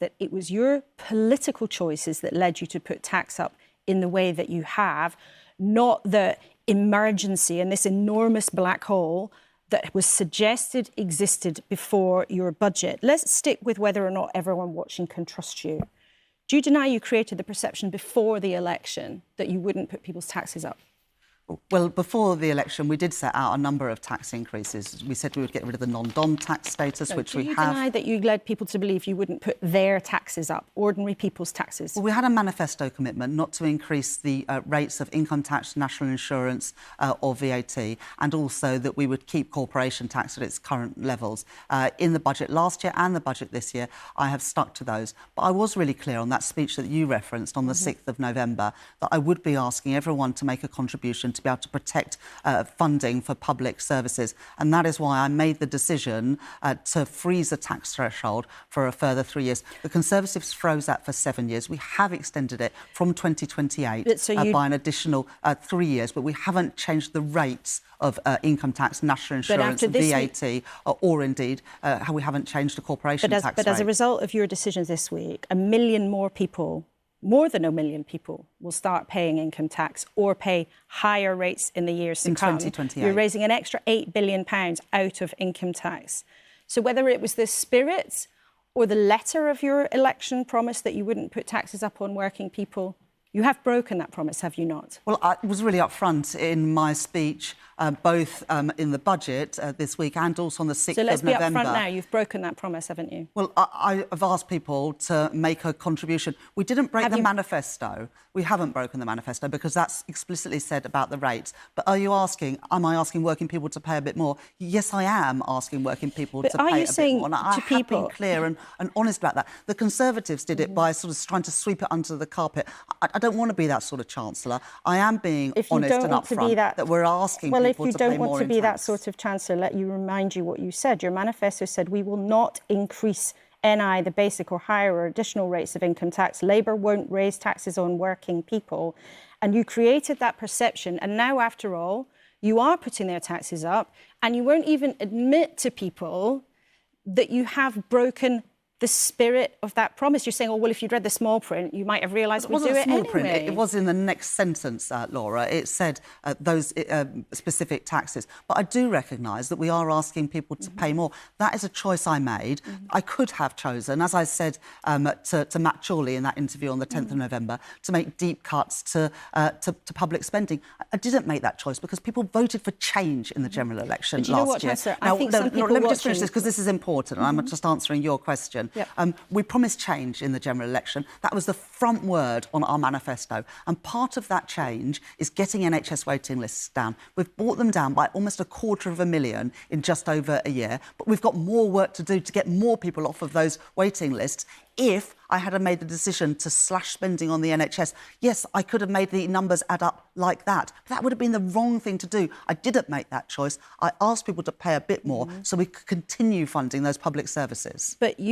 that it was your political choices that led you to put tax up in the way that you have, not the emergency and this enormous black hole that was suggested existed before your budget. Let's stick with whether or not everyone watching can trust you. Do you deny you created the perception before the election that you wouldn't put people's taxes up? Well, before the election, we did set out a number of tax increases. We said we would get rid of the non-dom tax status, which we have. Do you deny that you led people to believe you wouldn't put their taxes up, ordinary people's taxes? Well, we had a manifesto commitment not to increase the rates of income tax, national insurance or VAT, and also that we would keep corporation tax at its current levels. In the budget last year and the budget this year, I have stuck to those. But I was really clear on that speech that you referenced on the 6th of November that I would be asking everyone to make a contribution to be able to protect funding for public services. And that is why I made the decision to freeze the tax threshold for a further 3 years. The Conservatives froze that for 7 years. We have extended it from 2028 by an additional 3 years, but we haven't changed the rates of income tax, national insurance, VAT, or indeed how we haven't changed the corporation tax rate. But as a result of your decisions this week, 1 million more people, more than 1 million people, will start paying income tax or pay higher rates in the years to come. 2028. You're raising an extra £8 billion out of income tax. So whether it was the spirit or the letter of your election promise that you wouldn't put taxes up on working people, you have broken that promise, have you not? Well, I was really upfront in my speech, both in the budget this week and also on the 6th of November. So let's be upfront now. You've broken that promise, haven't you? Well, I have asked people to make a contribution. We didn't break the manifesto. We haven't broken the manifesto because that's explicitly said about the rates. But am I asking working people to pay a bit more? Yes, I am asking working people to pay a bit more. And I have been clear and honest about that. The Conservatives did it by sort of trying to sweep it under the carpet. I don't want to be that sort of chancellor. I am being honest and upfront that we're asking people to pay more in tax. Well, if you don't want to be that sort of chancellor, let you remind you what you said. Your manifesto said we will not increase NI, the basic or higher or additional rates of income tax. Labour won't raise taxes on working people. And you created that perception. And now, after all, you are putting their taxes up and you won't even admit to people that you have broken the spirit of that promise. You're saying, oh, well, if you'd read the small print, you might have realised we'd do it anyway. It wasn't a small print. It was in the next sentence, Laura. It said those specific taxes. But I do recognise that we are asking people to pay more. That is a choice I made. I could have chosen, as I said to Matt Chorley in that interview on the 10th of November, to make deep cuts to public spending. I didn't make that choice because people voted for change in the general election last year. You know what, Chancellor? I think some people let me just finish this because this is important and I'm just answering your question. Yep. We promised change in the general election. That was the front word on our manifesto. And part of that change is getting NHS waiting lists down. We've brought them down by almost 250,000 in just over a year. But we've got more work to do to get more people off of those waiting lists. If I had made the decision to slash spending on the NHS, yes, I could have made the numbers add up like that. But that would have been the wrong thing to do. I didn't make that choice. I asked people to pay a bit more so we could continue funding those public services. But you